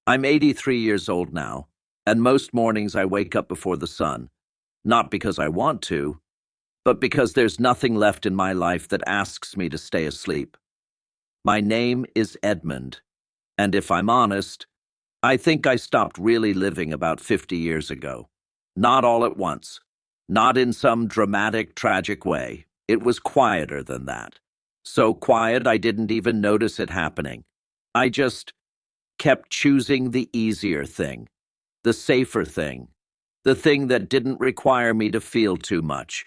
I'm 83 years old now, and most mornings I wake up before the sun, not because I want to, but because there's nothing left in my life that asks me to stay asleep. My name is Edmund, and if I'm honest, I think I stopped really living about 50 years ago. Not all at once, not in some dramatic, tragic way. It was quieter than that. So quiet I didn't even notice it happening. I just kept choosing the easier thing, the safer thing, the thing that didn't require me to feel too much.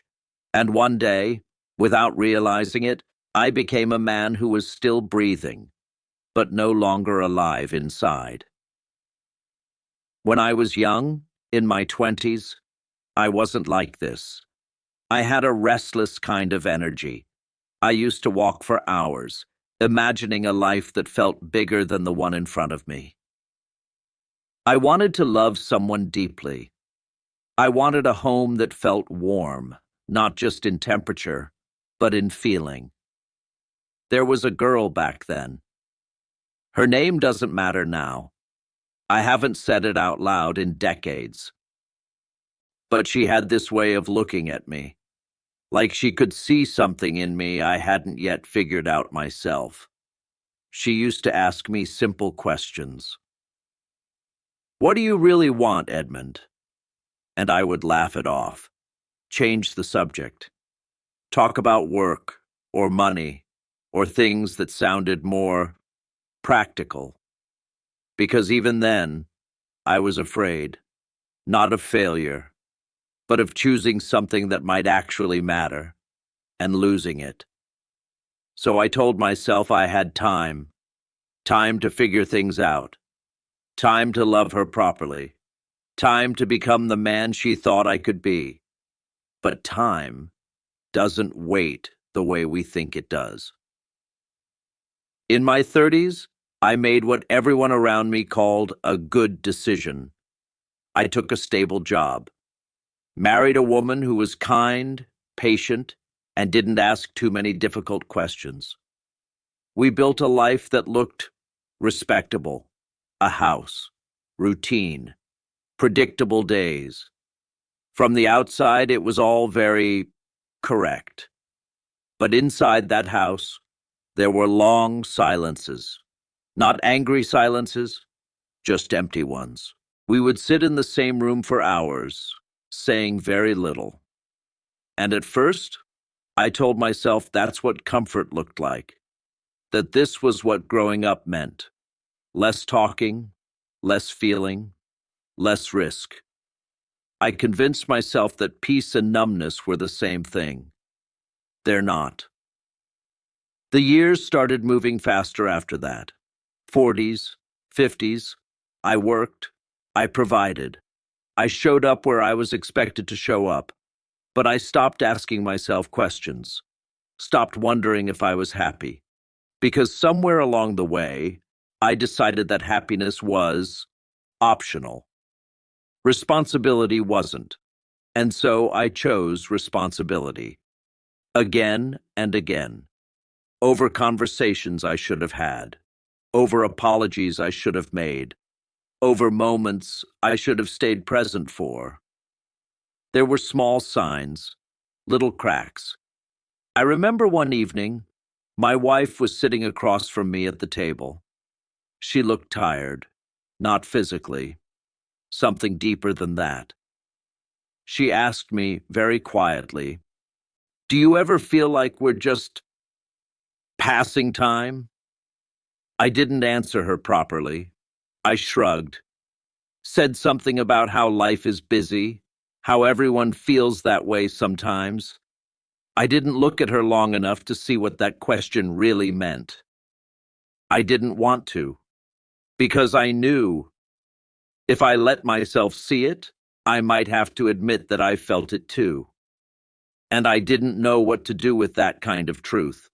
And one day, without realizing it, I became a man who was still breathing, but no longer alive inside. When I was young, in my 20s, I wasn't like this. I had a restless kind of energy. I used to walk for hours, imagining a life that felt bigger than the one in front of me. I wanted to love someone deeply. I wanted a home that felt warm, not just in temperature, but in feeling. There was a girl back then. Her name doesn't matter now. I haven't said it out loud in decades. But she had this way of looking at me, like she could see something in me I hadn't yet figured out myself. She used to ask me simple questions. "What do you really want, Edmund?" And I would laugh it off, change the subject, talk about work or money or things that sounded more practical. Because even then, I was afraid, not of failure, but of choosing something that might actually matter and losing it. So I told myself I had time to figure things out, time to love her properly, time to become the man she thought I could be. But time doesn't wait the way we think it does. In my 30s, I made what everyone around me called a good decision. I took a stable job, married a woman who was kind, patient, and didn't ask too many difficult questions. We built a life that looked respectable, a house, routine, predictable days. From the outside, it was all very correct. But inside that house, there were long silences. Not angry silences, just empty ones. We would sit in the same room for hours, saying very little. And at first, I told myself that's what comfort looked like, that this was what growing up meant. Less talking, less feeling, less risk. I convinced myself that peace and numbness were the same thing. They're not. The years started moving faster after that. 40s, 50s, I worked, I provided. I showed up where I was expected to show up, but I stopped asking myself questions, stopped wondering if I was happy, because somewhere along the way, I decided that happiness was optional. Responsibility wasn't, and so I chose responsibility. Again and again, over conversations I should have had, over apologies I should have made, over moments I should have stayed present for. There were small signs, little cracks. I remember one evening, my wife was sitting across from me at the table. She looked tired, not physically, something deeper than that. She asked me very quietly, "Do you ever feel like we're just passing time?" I didn't answer her properly. I shrugged, said something about how life is busy, how everyone feels that way sometimes. I didn't look at her long enough to see what that question really meant. I didn't want to, because I knew if I let myself see it, I might have to admit that I felt it too. And I didn't know what to do with that kind of truth.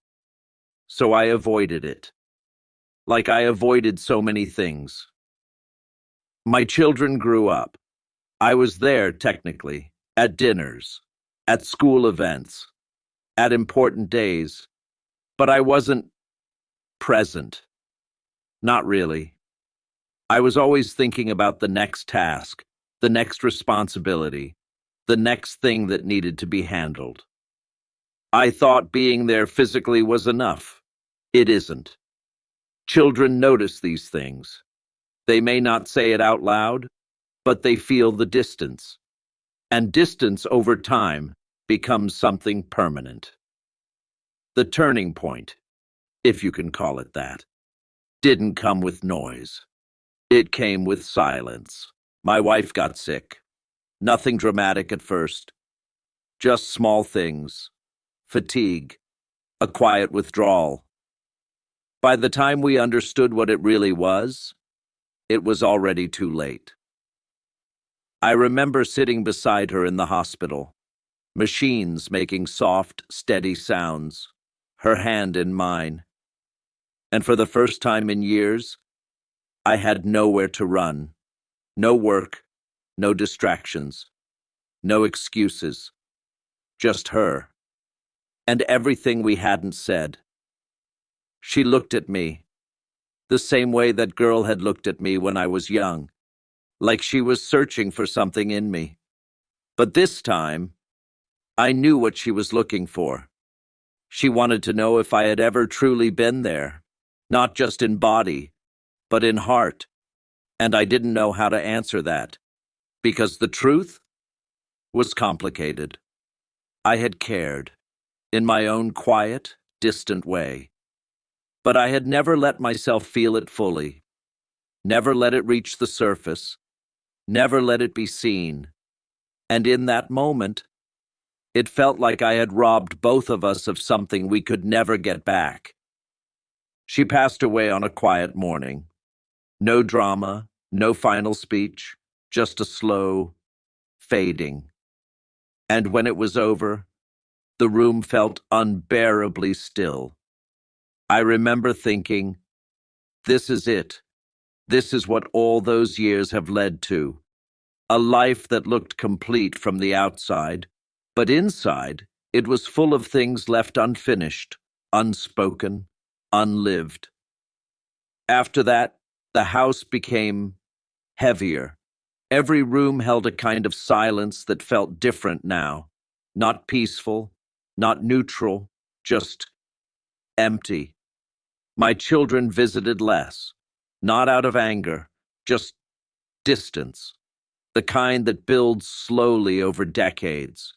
So I avoided it, like I avoided so many things. My children grew up. I was there, technically, at dinners, at school events, at important days, but I wasn't present. Not really. I was always thinking about the next task, the next responsibility, the next thing that needed to be handled. I thought being there physically was enough. It isn't. Children notice these things. They may not say it out loud, but they feel the distance. And distance over time becomes something permanent. The turning point, if you can call it that, didn't come with noise. It came with silence. My wife got sick. Nothing dramatic at first. Just small things. Fatigue. A quiet withdrawal. By the time we understood what it really was, it was already too late. I remember sitting beside her in the hospital, machines making soft, steady sounds, her hand in mine. And for the first time in years, I had nowhere to run. No work, no distractions, no excuses. Just her. And everything we hadn't said. She looked at me, the same way that girl had looked at me when I was young, like she was searching for something in me. But this time, I knew what she was looking for. She wanted to know if I had ever truly been there, not just in body, but in heart. And I didn't know how to answer that, because the truth was complicated. I had cared, in my own quiet, distant way. But I had never let myself feel it fully, never let it reach the surface, never let it be seen. And in that moment, it felt like I had robbed both of us of something we could never get back. She passed away on a quiet morning. No drama, no final speech, just a slow fading. And when it was over, the room felt unbearably still. I remember thinking, this is it. This is what all those years have led to. A life that looked complete from the outside, but inside, it was full of things left unfinished, unspoken, unlived. After that, the house became heavier. Every room held a kind of silence that felt different now. Not peaceful, not neutral, just empty. My children visited less, not out of anger, just distance, the kind that builds slowly over decades.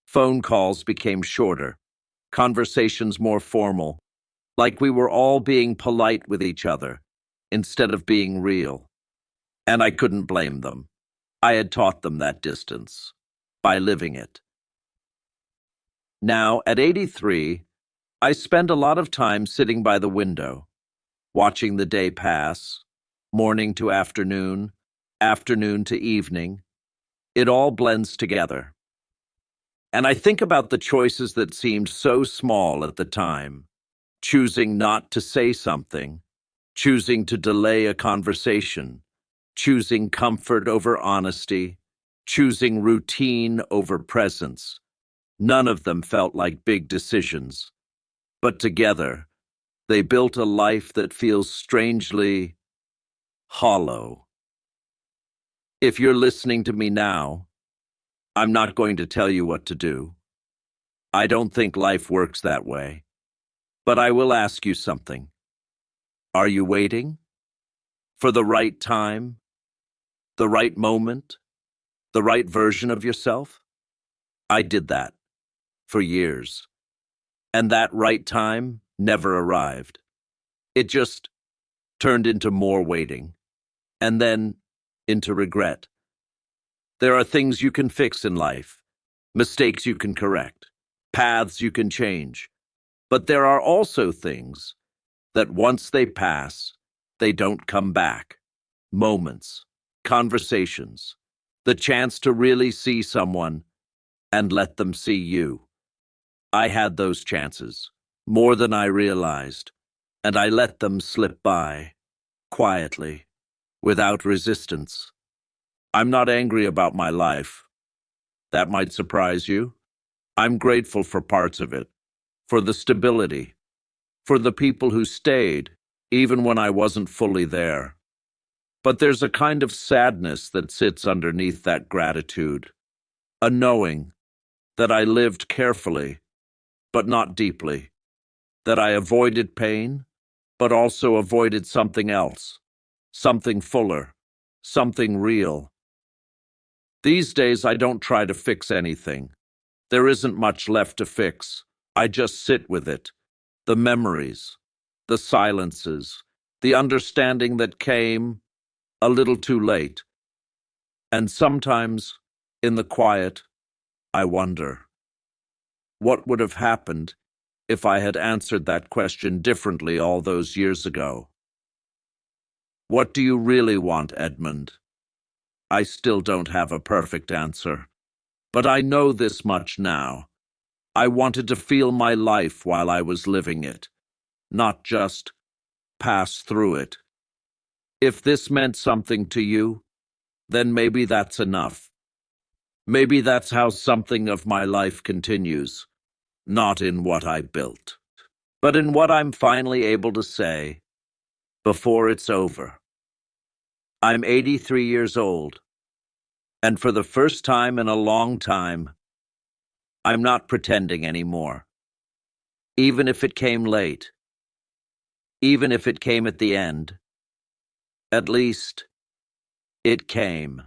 Phone calls became shorter, conversations more formal, like we were all being polite with each other instead of being real. And I couldn't blame them. I had taught them that distance by living it. Now, at 83, I spend a lot of time sitting by the window, watching the day pass, morning to afternoon, afternoon to evening. It all blends together. And I think about the choices that seemed so small at the time, choosing not to say something, choosing to delay a conversation, choosing comfort over honesty, choosing routine over presence. None of them felt like big decisions. But together, they built a life that feels strangely hollow. If you're listening to me now, I'm not going to tell you what to do. I don't think life works that way. But I will ask you something. Are you waiting? For the right time? The right moment? The right version of yourself? I did that for years. And that right time never arrived. It just turned into more waiting, and then into regret. There are things you can fix in life, mistakes you can correct, paths you can change. But there are also things that once they pass, they don't come back. Moments, conversations, the chance to really see someone and let them see you. I had those chances, more than I realized, and I let them slip by, quietly, without resistance. I'm not angry about my life. That might surprise you. I'm grateful for parts of it, for the stability, for the people who stayed, even when I wasn't fully there. But there's a kind of sadness that sits underneath that gratitude, a knowing that I lived carefully, but not deeply, that I avoided pain, but also avoided something else, something fuller, something real. These days, I don't try to fix anything. There isn't much left to fix. I just sit with it. The memories, the silences, the understanding that came a little too late. And sometimes, in the quiet, I wonder, what would have happened if I had answered that question differently all those years ago? What do you really want, Edmund? I still don't have a perfect answer, but I know this much now. I wanted to feel my life while I was living it, not just pass through it. If this meant something to you, then maybe that's enough. Maybe that's how something of my life continues, not in what I built, but in what I'm finally able to say before it's over. I'm 83 years old, and for the first time in a long time, I'm not pretending anymore. Even if it came late, even if it came at the end, at least it came.